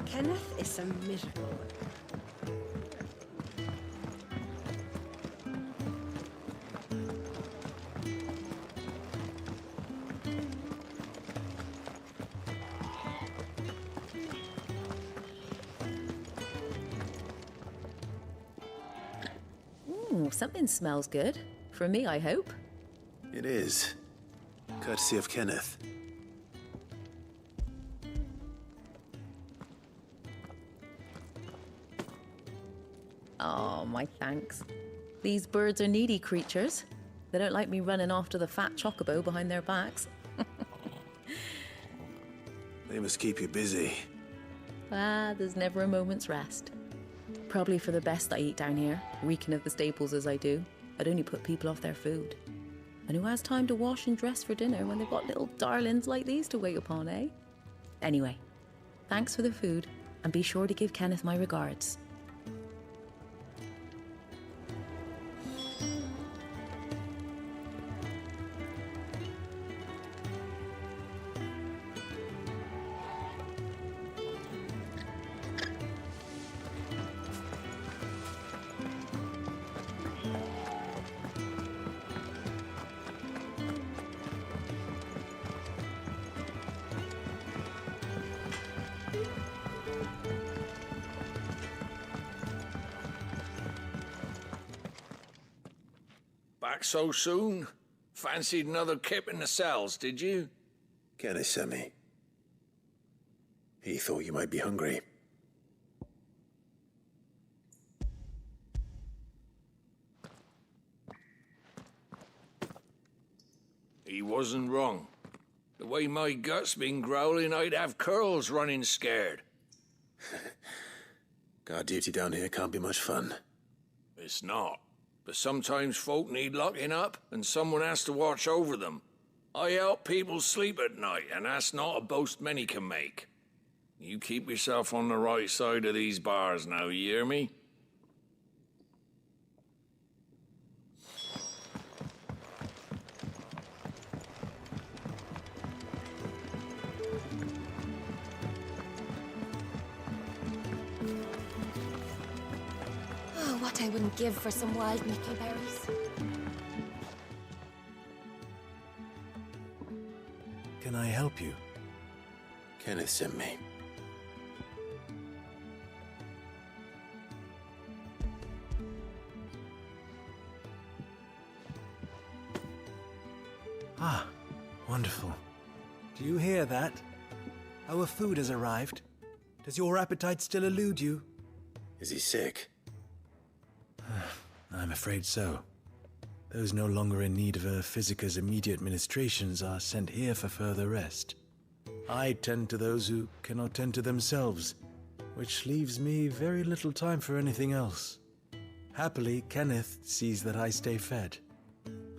Kenneth is a miracle. Ooh, something smells good. For me, I hope. It is. Courtesy of Kenneth. Oh, my thanks. These birds are needy creatures. They don't like me running after the fat chocobo behind their backs. They must keep you busy. There's never a moment's rest. Probably for the best I eat down here, reeking of the staples as I do. I'd only put people off their food. And who has time to wash and dress for dinner when they've got little darlings like these to wait upon, eh? Anyway, thanks for the food, and be sure to give Kenneth my regards. Back so soon? Fancied another kip in the cells, did you? Kenneth sent me. He thought you might be hungry. He wasn't wrong. The way my gut's been growling, I'd have curls running scared. Guard duty down here can't be much fun. It's not. But sometimes folk need locking up, and someone has to watch over them. I help people sleep at night, and that's not a boast many can make. You keep yourself on the right side of these bars now, you hear me? Oh, what I wouldn't give for some wild mickleberries. Can I help you? Kenneth sent me. Ah, wonderful. Do you hear that? Our food has arrived. Does your appetite still elude you? Is he sick? I'm afraid so. Those no longer in need of a physicker's immediate ministrations are sent here for further rest. I tend to those who cannot tend to themselves, which leaves me very little time for anything else. Happily, Kenneth sees that I stay fed.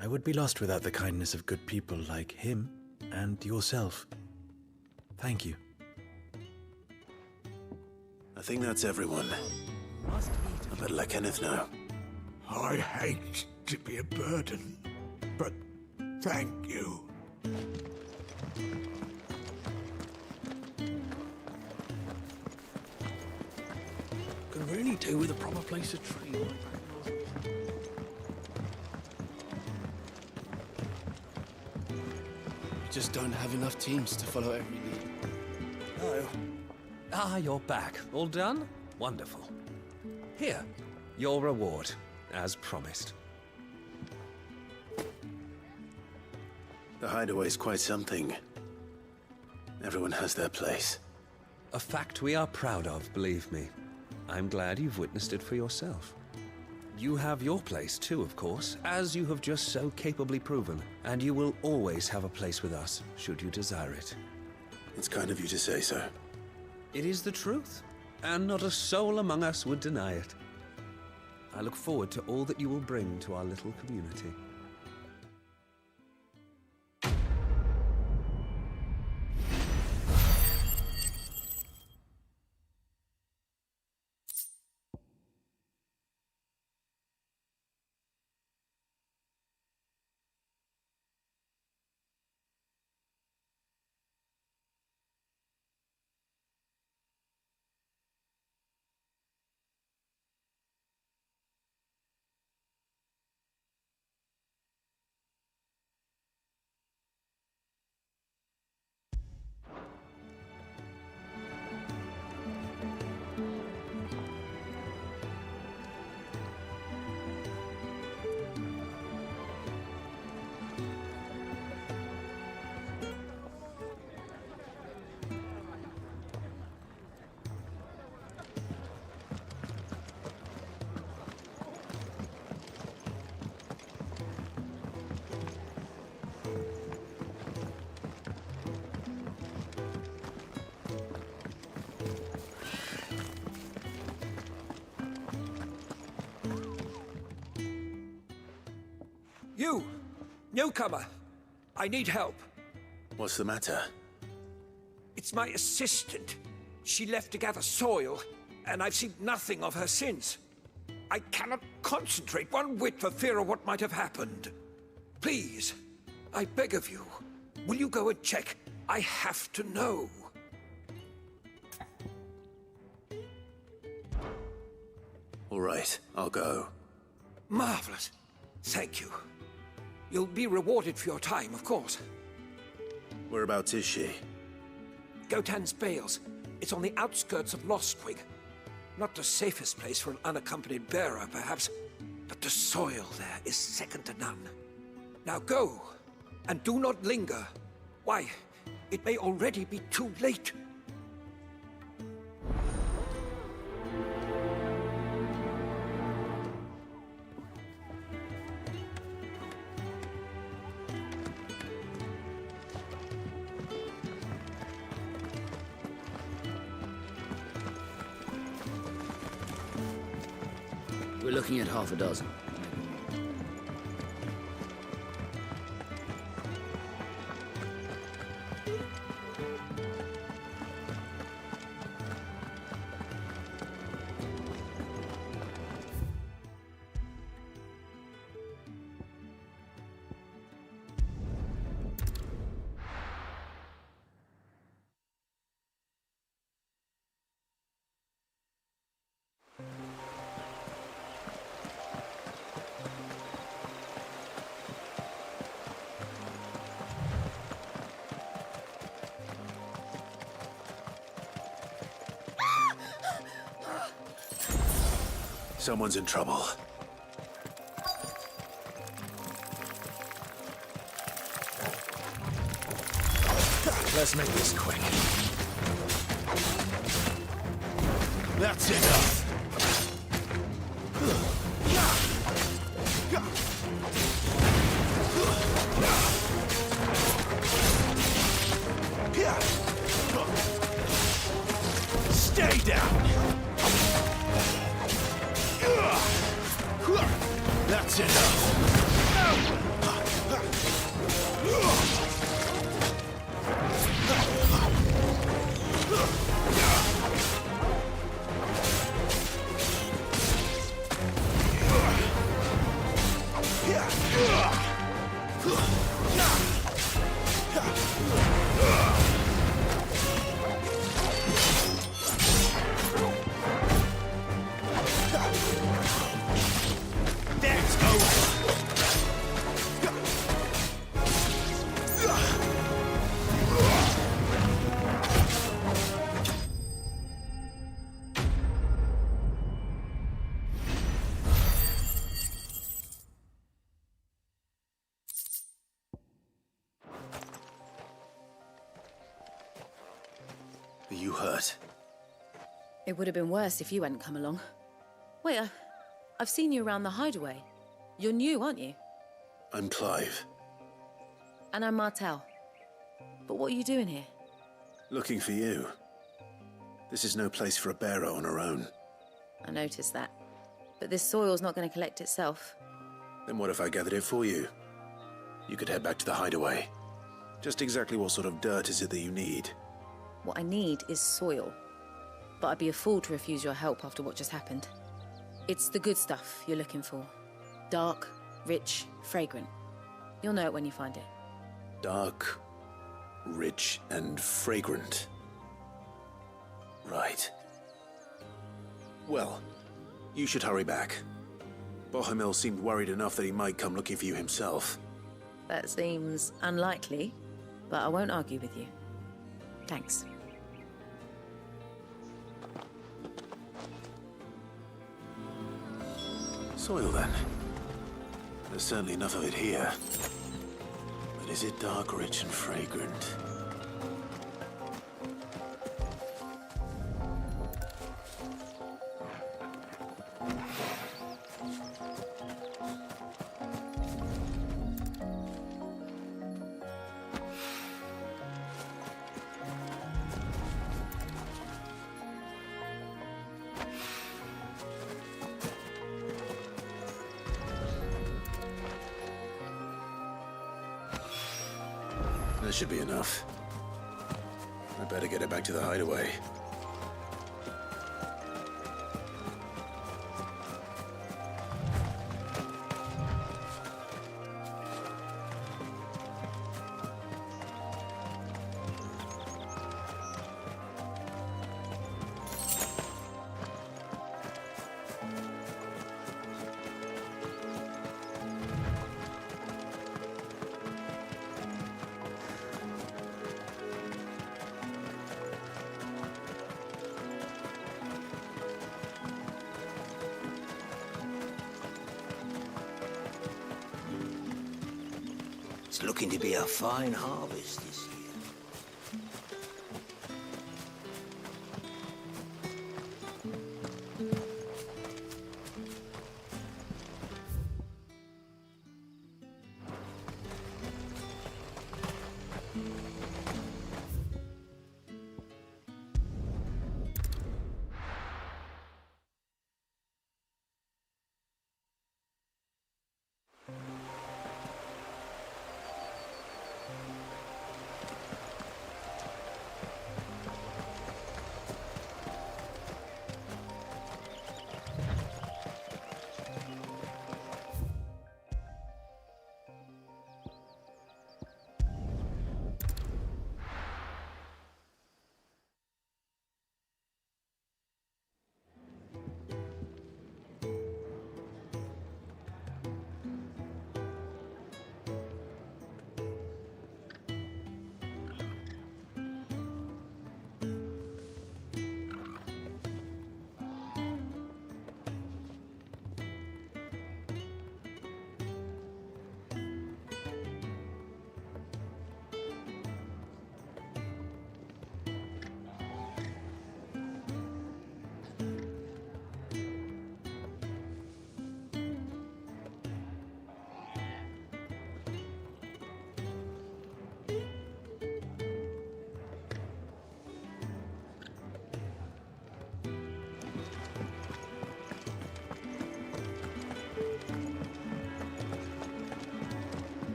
I would be lost without the kindness of good people like him and yourself. Thank you. I think that's everyone. I better let Kenneth know. I hate to be a burden, but thank you. Could really do with a proper place to train. We just don't have enough teams to follow every lead. Hello. Ah, you're back. All done? Wonderful. Here, your reward, as promised. The hideaway's quite something. Everyone has their place. A fact we are proud of, believe me. I'm glad you've witnessed it for yourself. You have your place too, of course, as you have just so capably proven, and you will always have a place with us, should you desire it. It's kind of you to say so. It is the truth, and not a soul among us would deny it. I look forward to all that you will bring to our little community. You! Newcomer! I need help. What's the matter? It's my assistant. She left to gather soil, and I've seen nothing of her since. I cannot concentrate one whit for fear of what might have happened. Please, I beg of you, will you go and check? I have to know. All right, I'll go. Marvelous. Thank you. You'll be rewarded for your time, of course. Whereabouts is she? Gotan's Bales. It's on the outskirts of Lostwig. Not the safest place for an unaccompanied bearer, perhaps, but the soil there is second to none. Now go, and do not linger. Why, it may already be too late. We're looking at half a dozen. Someone's in trouble. Let's make this quick. That's enough. Stay down. That's enough. That's over. Are you hurt? It would have been worse if you hadn't come along. Wait, I've seen you around the hideaway. You're new, aren't you? I'm Clive. And I'm Martel. But what are you doing here? Looking for you. This is no place for a bearer on her own. I noticed that. But this soil's not going to collect itself. Then what if I gathered it for you? You could head back to the hideaway. Just exactly what sort of dirt is it that you need? What I need is soil. But I'd be a fool to refuse your help after what just happened. It's the good stuff you're looking for. Dark, rich, fragrant. You'll know it when you find it. Dark, rich, and fragrant. Right. Well, you should hurry back. Bohemil seemed worried enough that he might come looking for you himself. That seems unlikely, but I won't argue with you. Thanks. Soil, then. There's certainly enough of it here. But is it dark, rich, and fragrant? That should be enough. I better get it back to the hideaway. It's looking to be a fine harvest this year.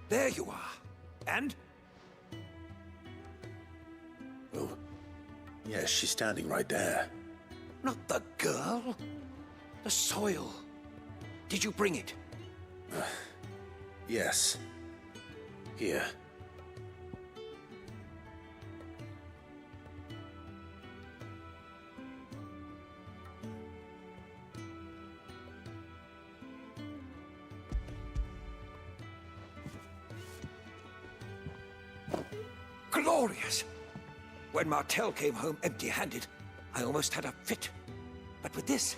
There you are. And? Oh. Yes, she's standing right there. Not the girl. The soil. Did you bring it? Yes. Here. Glorious! When Martel came home empty-handed, I almost had a fit. But with this,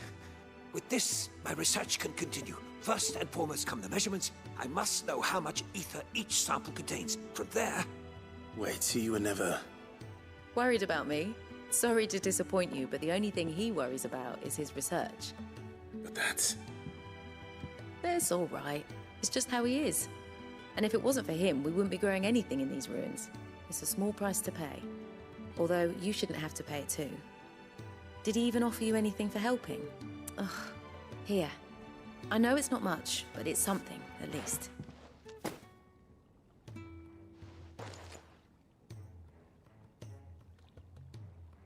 my research can continue. First and foremost come the measurements. I must know how much ether each sample contains. From there... Wait, so you were never... Worried about me? Sorry to disappoint you, but the only thing he worries about is his research. But that's... That's all right. It's just how he is. And if it wasn't for him, we wouldn't be growing anything in these ruins. It's a small price to pay. Although, you shouldn't have to pay it too. Did he even offer you anything for helping? Ugh. Here. I know it's not much, but it's something, at least.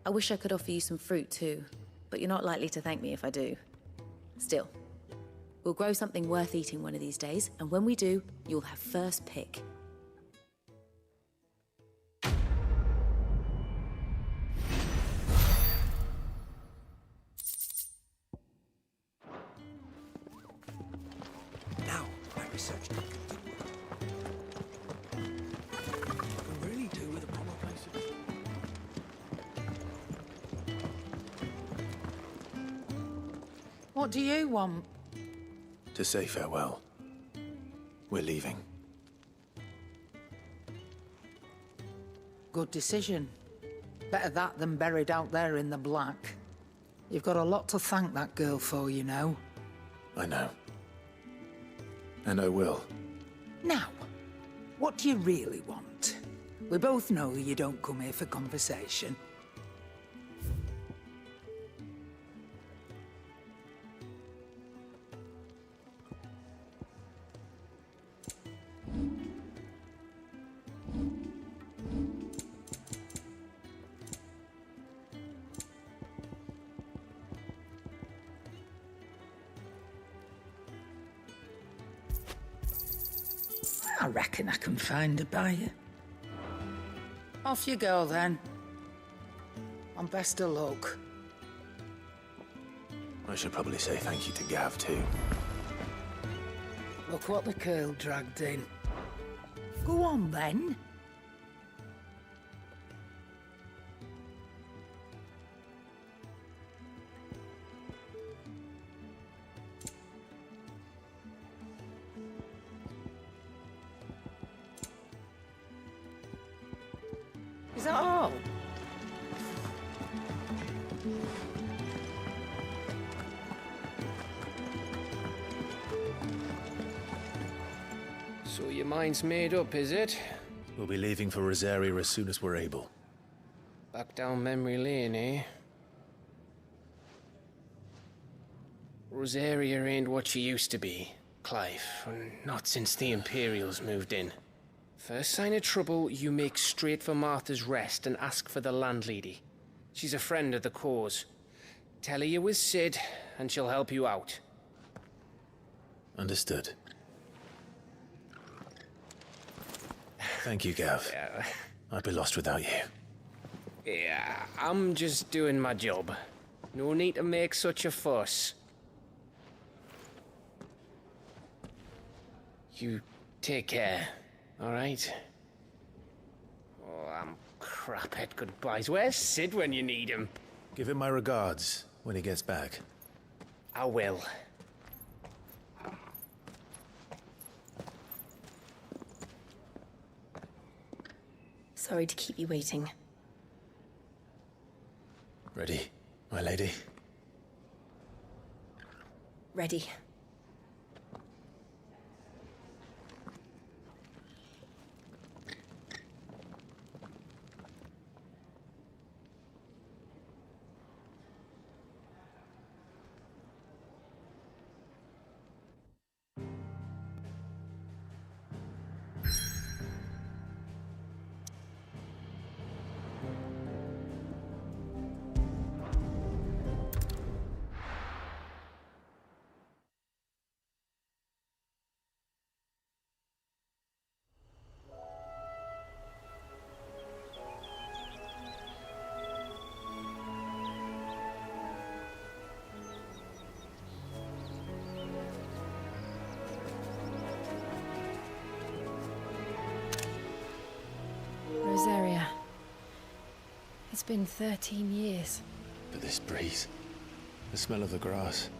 I wish I could offer you some fruit too, but you're not likely to thank me if I do. Still, we'll grow something worth eating one of these days, and when we do, you'll have first pick. Now, my research can continue. Can really do with a proper place to... What do you want? To say farewell. We're leaving. Good decision. Better that than buried out there in the black. You've got a lot to thank that girl for, you know. I know. And I will. Now, what do you really want? We both know you don't come here for conversation. reckon I can find a buyer. Off you go then. And best of luck. I should probably say thank you to Gav, too. Look what the curl dragged in. Go on then. Is that all? So your mind's made up, is it? We'll be leaving for Rosaria as soon as we're able. Back down memory lane, eh? Rosaria ain't what she used to be, Clive. Not since the Imperials moved in. First sign of trouble, you make straight for Martha's Rest and ask for the landlady. She's a friend of the cause. Tell her you was Sid, and she'll help you out. Understood. Thank you, Gav. I'd be lost without you. Yeah, I'm just doing my job. No need to make such a fuss. You take care, all right? Oh, I'm crap at goodbyes. Where's Sid when you need him? Give him my regards when he gets back. I will. Sorry to keep you waiting. Ready, my lady? Ready. Rosaria. It's been 13 years. But this breeze, the smell of the grass,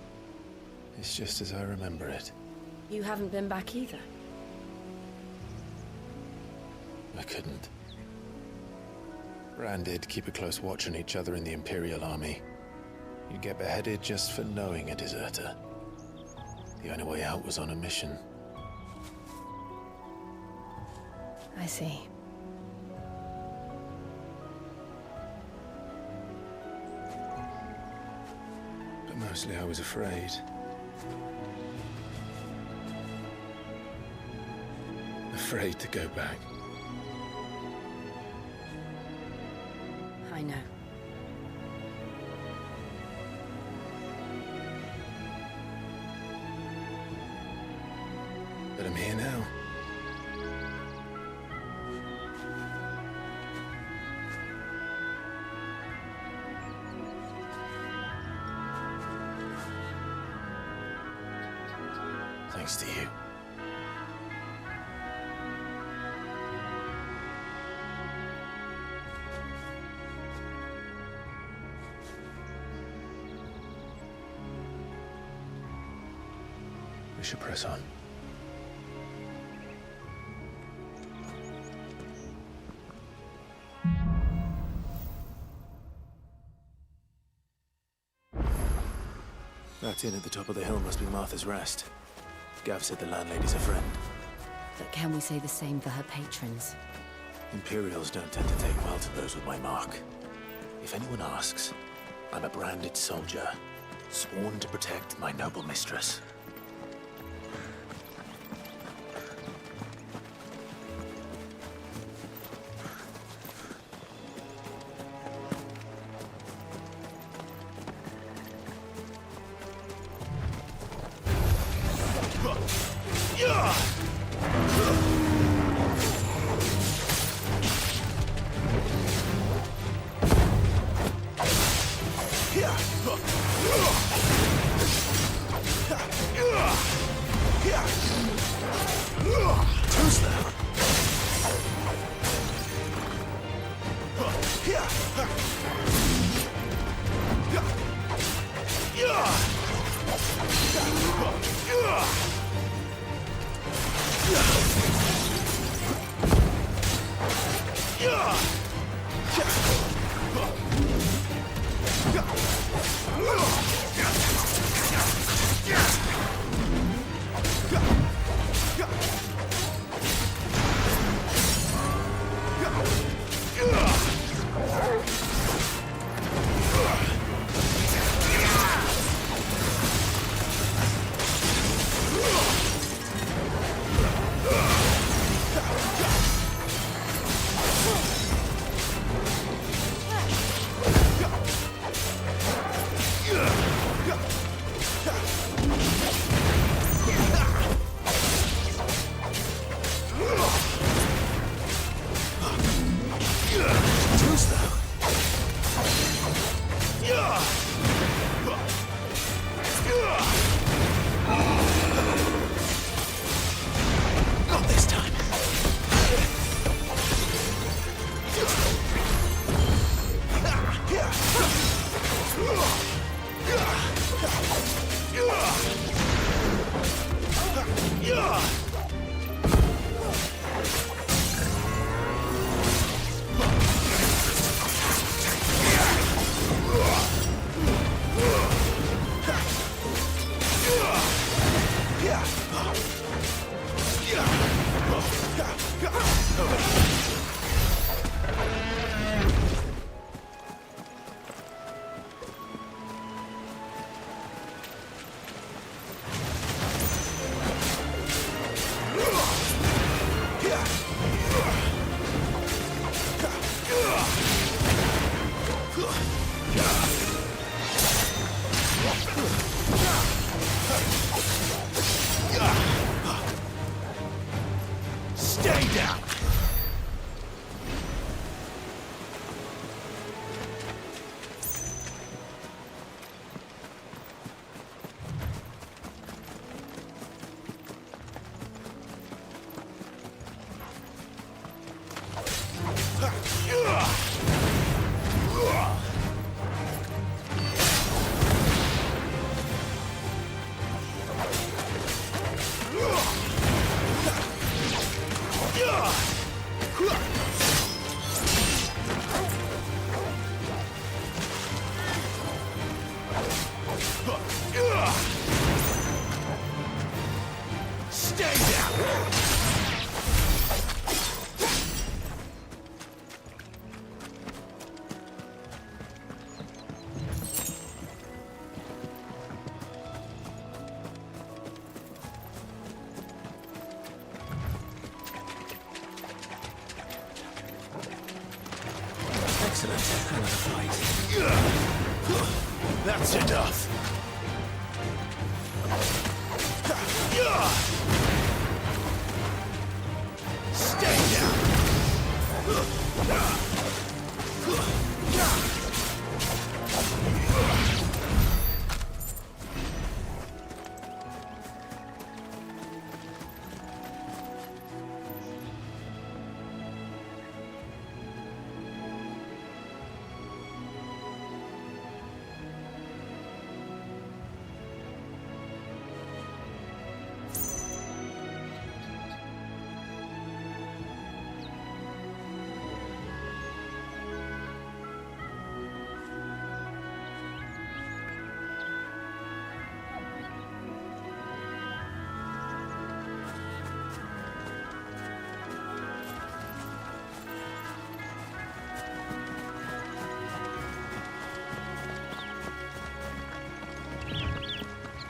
it's just as I remember it. You haven't been back either. I couldn't. Bran did keep a close watch on each other in the Imperial Army. You get beheaded just for knowing a deserter. The only way out was on a mission. I see. But mostly I was afraid. Afraid to go back. I know. But I'm here now. Thanks to you. We should press on. That inn at the top of the hill must be Martha's Rest. Gav said the landlady's a friend. But can we say the same for her patrons? Imperials don't tend to take well to those with my mark. If anyone asks, I'm a branded soldier, sworn to protect my noble mistress. Excellent. Another fight. That's enough. Stay down.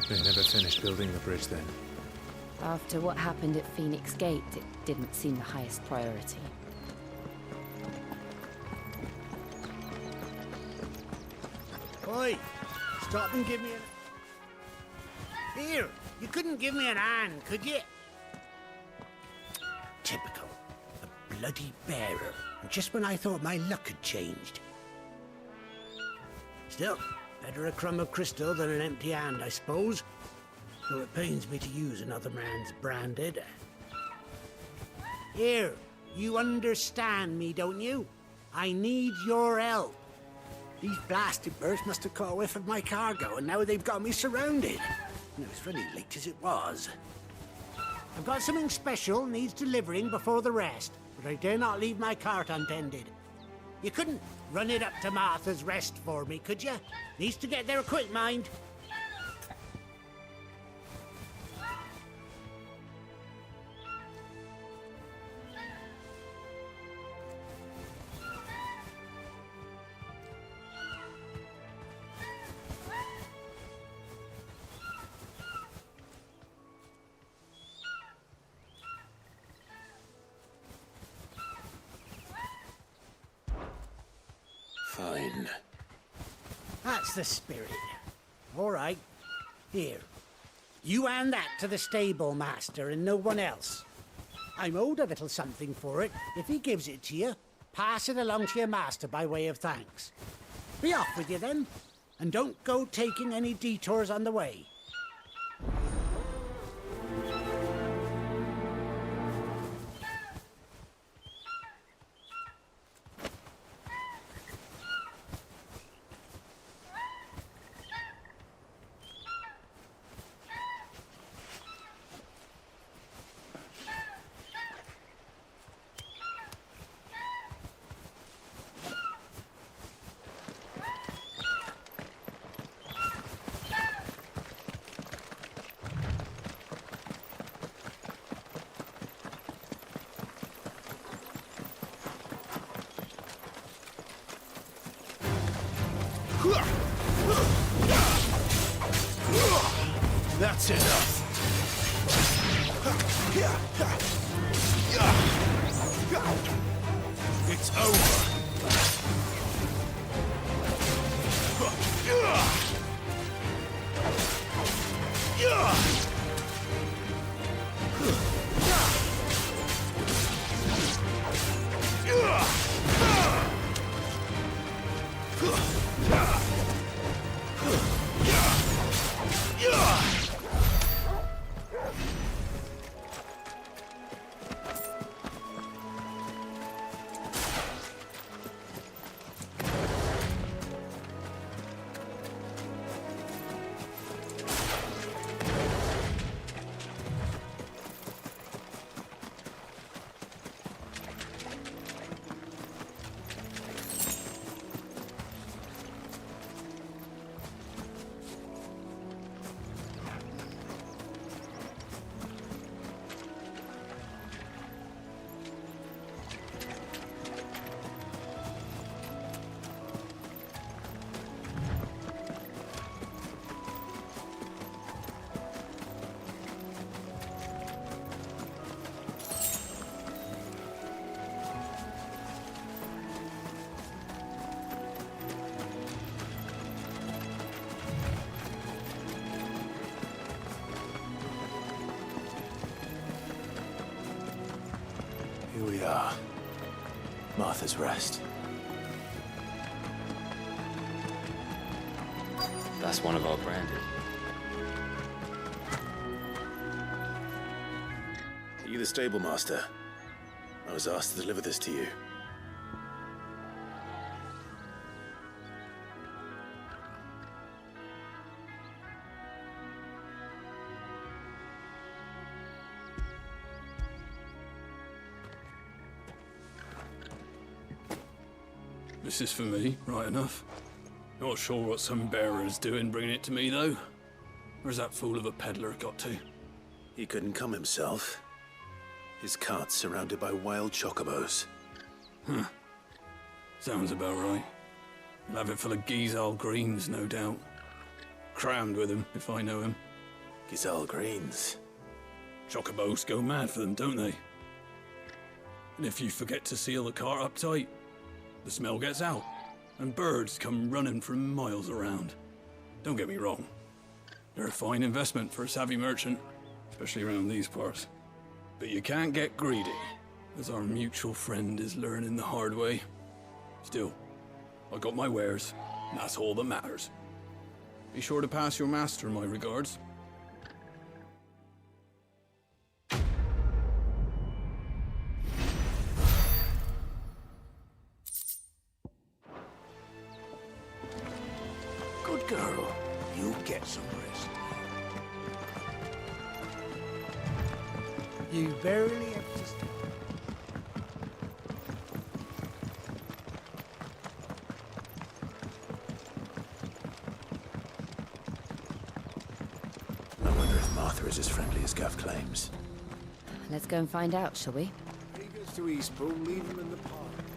They never finished building the bridge then. After what happened at Phoenix Gate, it didn't seem the highest priority. Oi! Stop and give me an... Here! You couldn't give me an hand, could you? Typical. A bloody bearer. Just when I thought my luck had changed. Still, better a crumb of crystal than an empty hand, I suppose. Though it pains me to use another man's branded. Here, you understand me, don't you? I need your help. These blasted birds must have caught a whiff of my cargo, and now they've got me surrounded. No, it's really late as it was. I've got something special needs delivering before the rest, but I dare not leave my cart untended. You couldn't run it up to Martha's Rest for me, could you? Needs to get there quick, mind. Fine. That's the spirit. All right. Here. You hand that to the stable master and no one else. I'm owed a little something for it. If he gives it to you, pass it along to your master by way of thanks. Be off with you then, and don't go taking any detours on the way. That's enough. It's over. Here we are. Martha's Rest. That's one of our branded. Are you the stable master? I was asked to deliver this to you. This is for me, right enough. Not sure what some bearer's doing bringing it to me, though. Where's that fool of a peddler got to? He couldn't come himself. His cart's surrounded by wild chocobos. Huh. Sounds about right. He'll have it full of Gizal greens, no doubt. Crammed with him, if I know him. Gizal greens? Chocobos go mad for them, don't they? And if you forget to seal the cart up tight, the smell gets out, and birds come running from miles around. Don't get me wrong. They're a fine investment for a savvy merchant, especially around these parts. But you can't get greedy, as our mutual friend is learning the hard way. Still, I got my wares, and that's all that matters. Be sure to pass your master my regards. Good girl. You get some rest. You barely have to stop. I wonder if Martha is as friendly as Gav claims. Let's go and find out, shall we? He goes to Eastbourne, leave him in the park.